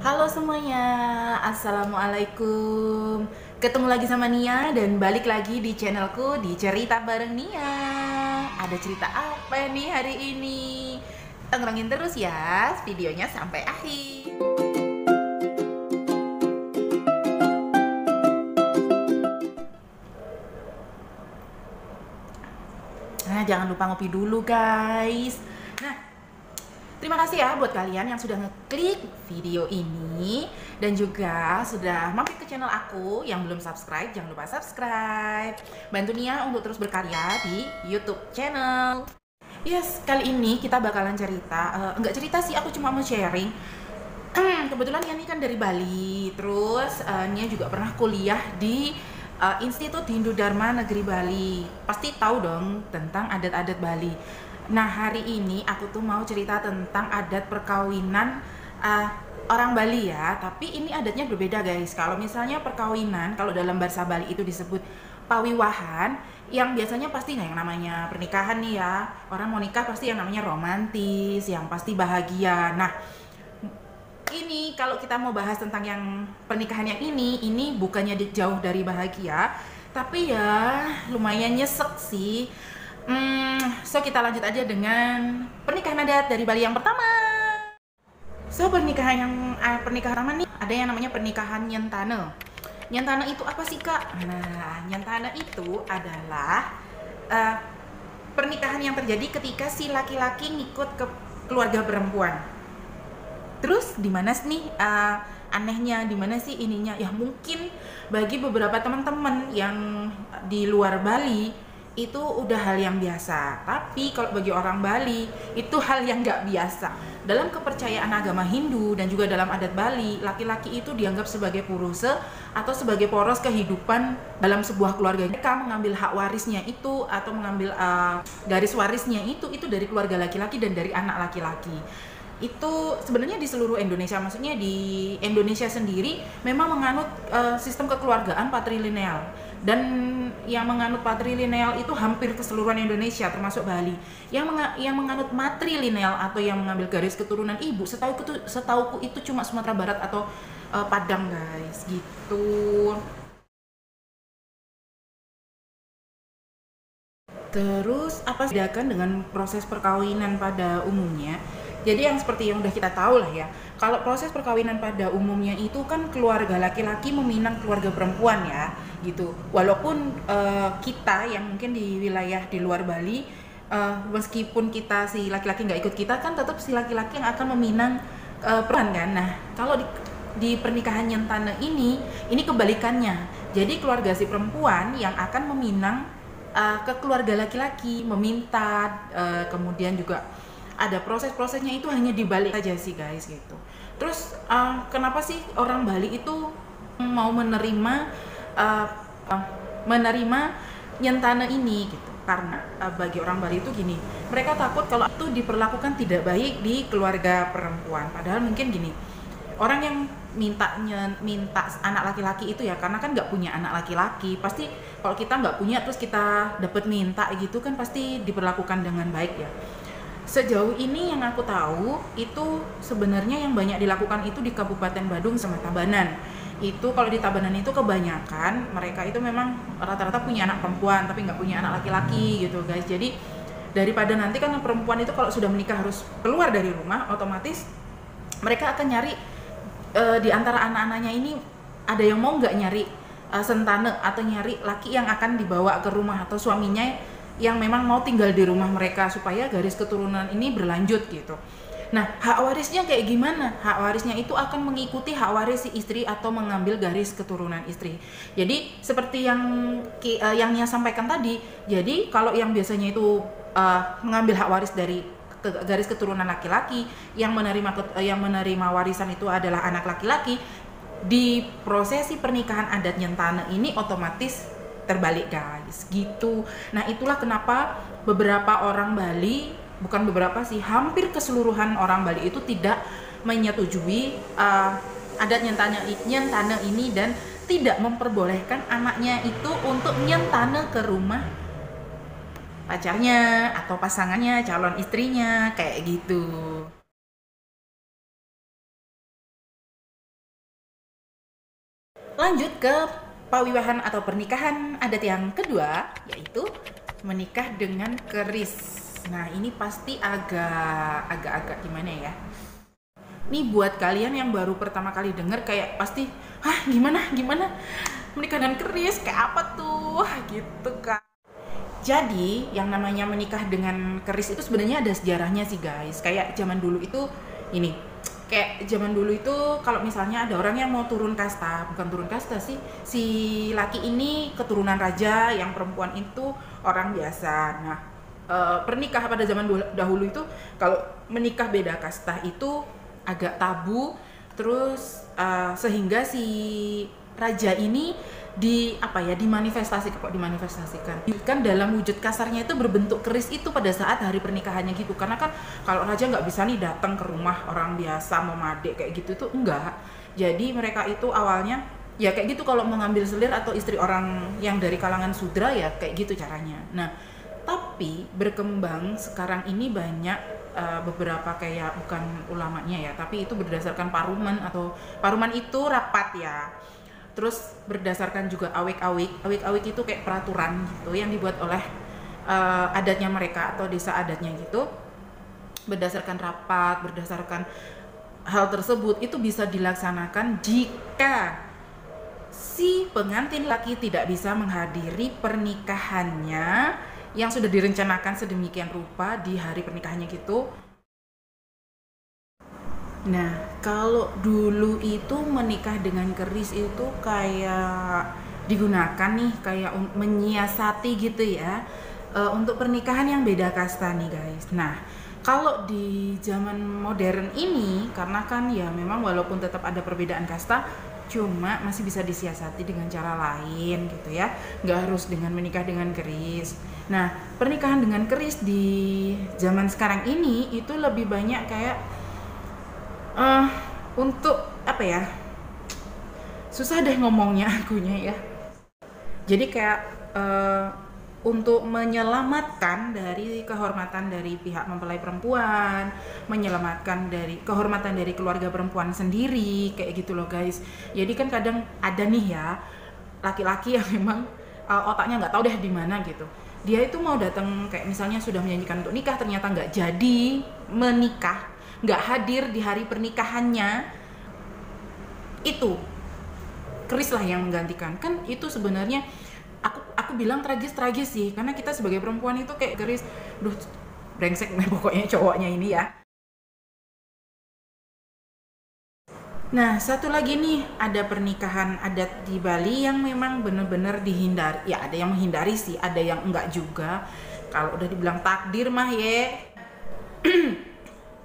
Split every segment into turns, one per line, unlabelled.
Halo semuanya, Assalamualaikum. Ketemu lagi sama Nia dan balik lagi di channelku di Cerita Bareng Nia. Ada cerita apa nih hari ini? Tontonin terus ya videonya sampai akhir. Nah, jangan lupa ngopi dulu guys. Nah, terima kasih ya buat kalian yang sudah ngeklik video ini dan juga sudah mampir ke channel aku. Yang belum subscribe, jangan lupa subscribe. Bantu Nia untuk terus berkarya di YouTube channel. Yes, kali ini kita bakalan cerita. Enggak cerita sih, aku cuma mau sharing. Kebetulan Nia ini kan dari Bali. Terus Nia juga pernah kuliah di Institut Hindu Dharma Negeri Bali. Pasti tahu dong tentang adat-adat Bali. Nah, hari ini aku tuh mau cerita tentang adat perkawinan orang Bali ya. Tapi ini adatnya berbeda guys. Kalau misalnya perkawinan, kalau dalam bahasa Bali itu disebut pawiwahan, yang biasanya pasti yang namanya pernikahan nih ya. Orang mau nikah pasti yang namanya romantis, yang pasti bahagia. Nah, ini kalau kita mau bahas tentang yang pernikahan yang ini bukannya jauh dari bahagia, tapi ya lumayan nyesek sih. So kita lanjut aja dengan pernikahan adat dari Bali yang pertama. So pernikahan pertama nih ada yang namanya pernikahan nyentane. Nyentane itu apa sih kak? Nah, nyentane itu adalah pernikahan yang terjadi ketika si laki-laki ngikut ke keluarga perempuan. Terus di mana nih anehnya, di mana sih ininya? Ya mungkin bagi beberapa teman-teman yang di luar Bali itu udah hal yang biasa. Tapi kalau bagi orang Bali itu hal yang nggak biasa. Dalam kepercayaan agama Hindu dan juga dalam adat Bali, laki-laki itu dianggap sebagai puruse atau sebagai poros kehidupan dalam sebuah keluarga. Mereka mengambil hak warisnya itu atau mengambil garis warisnya itu dari keluarga laki-laki dan dari anak laki-laki. Itu sebenarnya di seluruh Indonesia, maksudnya di Indonesia sendiri memang menganut sistem kekeluargaan patrilineal, dan yang menganut patrilineal itu hampir keseluruhan Indonesia termasuk Bali. Yang menganut matrilineal atau yang mengambil garis keturunan ibu, setauku itu cuma Sumatera Barat atau Padang guys, gitu. Terus apa sih bedakan dengan proses perkawinan pada umumnya? Jadi yang seperti yang udah kita tahu lah ya. Kalau proses perkawinan pada umumnya itu kan keluarga laki-laki meminang keluarga perempuan ya, gitu. Walaupun kita yang mungkin di wilayah di luar Bali, meskipun kita si laki-laki nggak ikut kita, kan tetap si laki-laki yang akan meminang perempuan kan. Nah, kalau di pernikahan nyentane ini kebalikannya. Jadi keluarga si perempuan yang akan meminang ke keluarga laki-laki, meminta, kemudian juga ada proses-prosesnya itu hanya di Bali aja sih guys gitu. Terus kenapa sih orang Bali itu mau menerima uh, menerima nyentane ini gitu? Karena bagi orang Bali itu gini, mereka takut kalau itu diperlakukan tidak baik di keluarga perempuan. Padahal mungkin gini, orang yang minta anak laki-laki itu ya karena kan nggak punya anak laki-laki, pasti kalau kita nggak punya terus kita dapat minta gitu kan pasti diperlakukan dengan baik ya. Sejauh ini yang aku tahu itu sebenarnya yang banyak dilakukan itu di Kabupaten Badung sama Tabanan. Itu kalau di Tabanan itu kebanyakan mereka itu memang rata-rata punya anak perempuan tapi nggak punya anak laki-laki gitu guys. Jadi daripada nanti kan perempuan itu kalau sudah menikah harus keluar dari rumah, otomatis mereka akan nyari di antara anak-anaknya ini ada yang mau nggak nyari sentane atau nyari laki yang akan dibawa ke rumah atau suaminya yang memang mau tinggal di rumah mereka supaya garis keturunan ini berlanjut gitu. Nah, hak warisnya kayak gimana? Hak warisnya itu akan mengikuti hak waris si istri atau mengambil garis keturunan istri. Jadi seperti yang Nia sampaikan tadi, jadi kalau yang biasanya itu mengambil hak waris dari garis keturunan laki-laki, yang menerima warisan itu adalah anak laki-laki, di prosesi pernikahan adat nyentane ini otomatis terbalik guys gitu. Nah, itulah kenapa beberapa orang Bali, bukan beberapa sih, hampir keseluruhan orang Bali itu tidak menyetujui adat nyentane ini dan tidak memperbolehkan anaknya itu untuk nyentane ke rumah pacarnya atau pasangannya, calon istrinya, kayak gitu. Lanjut ke pawiwahan atau pernikahan adat yang kedua, yaitu menikah dengan keris. Nah, ini pasti agak gimana ya? Nih buat kalian yang baru pertama kali denger kayak pasti, hah gimana menikah dengan keris kayak apa tuh gitu kan. Jadi yang namanya menikah dengan keris itu sebenarnya ada sejarahnya sih guys. Kayak zaman dulu itu ini, kayak zaman dulu itu kalau misalnya ada orang yang mau turun kasta, bukan turun kasta sih, si laki ini keturunan raja, yang perempuan itu orang biasa. Nah, pernikahan pada zaman dahulu itu kalau menikah beda kasta itu agak tabu, terus sehingga si raja ini dimanifestasikan kan dalam wujud kasarnya itu berbentuk keris itu pada saat hari pernikahannya gitu. Karena kan kalau raja nggak bisa nih datang ke rumah orang biasa mau made kayak gitu tuh enggak. Jadi mereka itu awalnya ya kayak gitu, kalau mengambil selir atau istri orang yang dari kalangan sudra ya kayak gitu caranya. Nah, tapi berkembang sekarang ini banyak beberapa kayak, bukan ulamanya ya, tapi itu berdasarkan paruman, atau paruman itu rapat ya, terus berdasarkan juga awik-awik itu kayak peraturan gitu yang dibuat oleh adatnya mereka atau desa adatnya gitu. Berdasarkan rapat, berdasarkan hal tersebut itu bisa dilaksanakan jika si pengantin laki tidak bisa menghadiri pernikahannya yang sudah direncanakan sedemikian rupa di hari pernikahannya gitu. Nah, kalau dulu itu menikah dengan keris itu kayak digunakan nih kayak menyiasati gitu ya, untuk pernikahan yang beda kasta nih guys. Nah, kalau di zaman modern ini karena kan ya memang walaupun tetap ada perbedaan kasta, cuma masih bisa disiasati dengan cara lain gitu ya, nggak harus dengan menikah dengan keris. Nah, pernikahan dengan keris di zaman sekarang ini itu lebih banyak kayak untuk apa ya, susah deh ngomongnya akunya ya. Jadi kayak untuk menyelamatkan dari kehormatan dari pihak mempelai perempuan, menyelamatkan dari kehormatan dari keluarga perempuan sendiri kayak gitu loh guys. Jadi kan kadang ada nih ya laki-laki yang memang otaknya nggak tahu deh di mana gitu. Dia itu mau datang kayak misalnya sudah menyanyikan untuk nikah, ternyata nggak jadi menikah, nggak hadir di hari pernikahannya, itu keris lah yang menggantikan. Kan itu sebenarnya aku bilang tragis sih, karena kita sebagai perempuan itu kayak keris, duh brengsek pokoknya cowoknya ini ya. Nah, satu lagi nih, ada pernikahan adat di Bali yang memang bener-bener dihindari. Ya ada yang menghindari sih, ada yang enggak juga. Kalau udah dibilang takdir mah ya.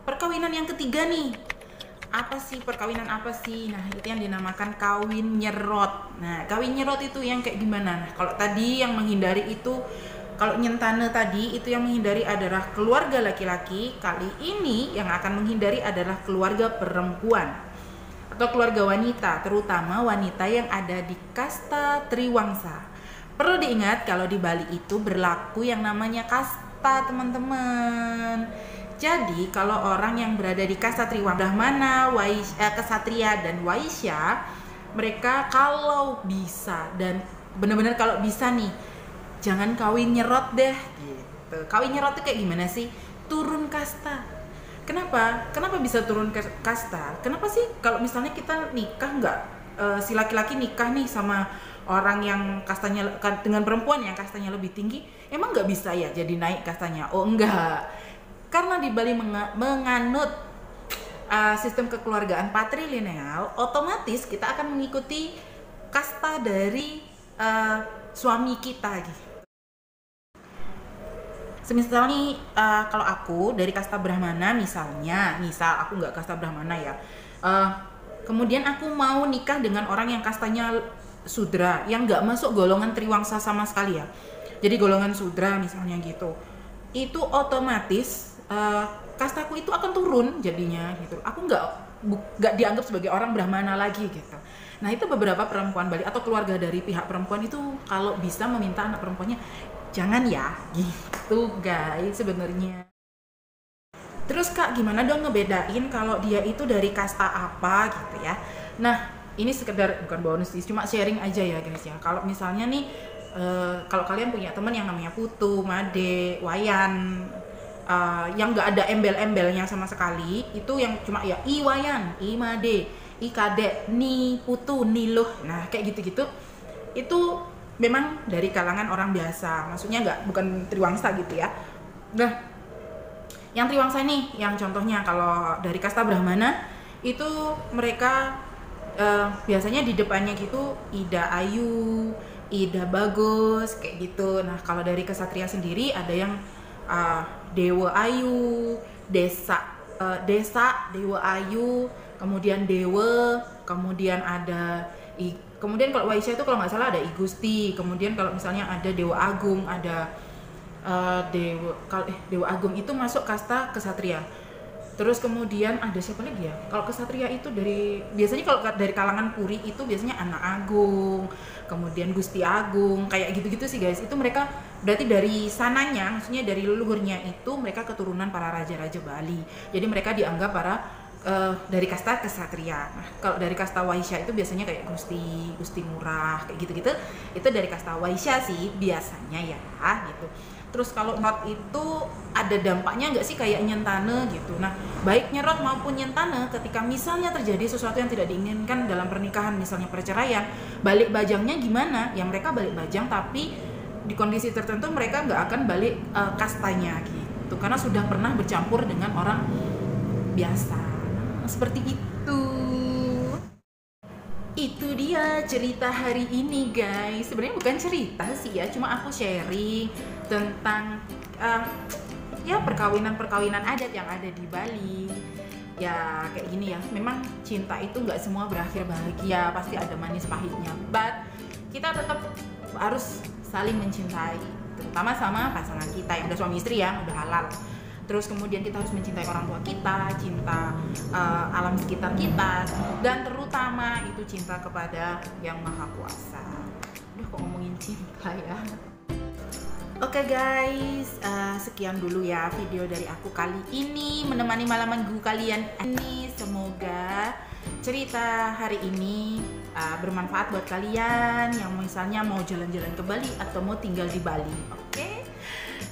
Perkawinan yang ketiga nih, apa sih perkawinan apa sih? Nah, itu yang dinamakan kawin nyerot. Nah, kawin nyerot itu yang kayak gimana? Nah, kalau tadi yang menghindari itu, kalau nyentane tadi itu yang menghindari adalah keluarga laki-laki, kali ini yang akan menghindari adalah keluarga perempuan atau keluarga wanita, terutama wanita yang ada di kasta Triwangsa. Perlu diingat kalau di Bali itu berlaku yang namanya kasta, teman-teman. Jadi kalau orang yang berada di kasta Triwangsa, Brahmana, Kesatria dan Waisya, mereka kalau bisa, dan benar-benar kalau bisa nih, jangan kawin nyerot deh gitu. Kawin nyerot itu kayak gimana sih? Turun kasta. Kenapa bisa turun kasta? Kenapa sih kalau misalnya kita nikah nggak, si laki-laki nikah nih sama orang yang kastanya dengan perempuan yang kastanya lebih tinggi, emang nggak bisa ya jadi naik kastanya? Oh enggak, karena di Bali menganut sistem kekeluargaan patrilineal, otomatis kita akan mengikuti kasta dari suami kita gitu. Semisal nih kalau aku dari kasta Brahmana misal aku nggak kasta Brahmana ya, kemudian aku mau nikah dengan orang yang kastanya Sudra, yang nggak masuk golongan Triwangsa sama sekali ya, jadi golongan Sudra misalnya gitu, itu otomatis kastaku itu akan turun jadinya gitu. Aku nggak dianggap sebagai orang Brahmana lagi gitu. Nah, itu beberapa perempuan Bali atau keluarga dari pihak perempuan itu kalau bisa meminta anak perempuannya jangan ya gitu guys sebenarnya. Terus Kak, gimana dong ngebedain kalau dia itu dari kasta apa gitu ya? Nah, ini sekedar bukan bonus sih, cuma sharing aja ya guys ya. Kalau misalnya nih kalau kalian punya teman yang namanya Putu, Made, Wayan, yang nggak ada embel-embelnya sama sekali, itu yang cuma ya I Wayan, I Made, I Kade, Ni Putu, Ni Loh, nah kayak gitu-gitu, itu memang dari kalangan orang biasa, maksudnya bukan triwangsa gitu ya. Nah, yang triwangsa nih, yang contohnya kalau dari kasta Brahmana itu mereka biasanya di depannya gitu Ida Ayu, Ida Bagus kayak gitu. Nah, kalau dari kesatria sendiri ada yang Dewa Ayu, Desa, Dewa Ayu, kemudian Dewa, kemudian ada kemudian kalau Waisya itu kalau nggak salah ada I Gusti, kemudian kalau misalnya ada Dewa Agung, ada Dewa Agung itu masuk kasta kesatria. Terus kemudian ada siapa lagi ya? Kalau kesatria itu biasanya kalau dari kalangan Puri itu biasanya Anak Agung, kemudian Gusti Agung, kayak gitu-gitu sih guys. Itu mereka berarti dari sananya, maksudnya dari leluhurnya itu mereka keturunan para raja-raja Bali. Jadi mereka dianggap dari kasta kesatria. Nah, kalau dari kasta Waisya itu biasanya kayak Gusti Murah, kayak gitu-gitu. Itu dari kasta Waisya sih biasanya ya, gitu. Terus kalau Rot itu ada dampaknya nggak sih kayak Nyentane gitu. Nah, baik Nyerot maupun Nyentane ketika misalnya terjadi sesuatu yang tidak diinginkan dalam pernikahan, misalnya perceraian, balik bajangnya gimana? Ya mereka balik bajang tapi di kondisi tertentu mereka nggak akan balik kastanya gitu. Karena sudah pernah bercampur dengan orang biasa. Nah, seperti itu. Itu dia cerita hari ini guys. Sebenarnya bukan cerita sih ya, cuma aku sharing tentang ya perkawinan adat yang ada di Bali. Ya kayak gini ya, memang cinta itu nggak semua berakhir bahagia, pasti ada manis pahitnya. But kita tetap harus saling mencintai, terutama sama pasangan kita yang udah suami istri ya, udah halal. Terus kemudian kita harus mencintai orang tua kita, cinta alam sekitar kita, dan terutama itu cinta kepada Yang Maha Kuasa. Udah kok ngomongin cinta ya. Oke guys, sekian dulu ya video dari aku kali ini menemani malam minggu kalian ini. Semoga cerita hari ini bermanfaat buat kalian yang misalnya mau jalan-jalan ke Bali atau mau tinggal di Bali. Oke?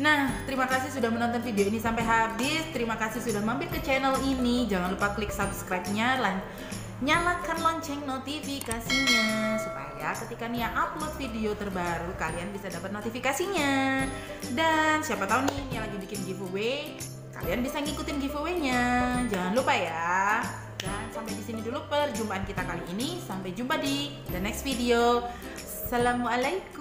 Nah, terima kasih sudah menonton video ini sampai habis. Terima kasih sudah mampir ke channel ini. Jangan lupa klik subscribe-nya, nyalakan lonceng notifikasinya supaya ketika Nia upload video terbaru kalian bisa dapat notifikasinya. Dan siapa tahu nih Nia lagi bikin giveaway, kalian bisa ngikutin giveaway-nya. Jangan lupa ya. Dan sampai di sini dulu perjumpaan kita kali ini. Sampai jumpa di the next video. Assalamualaikum.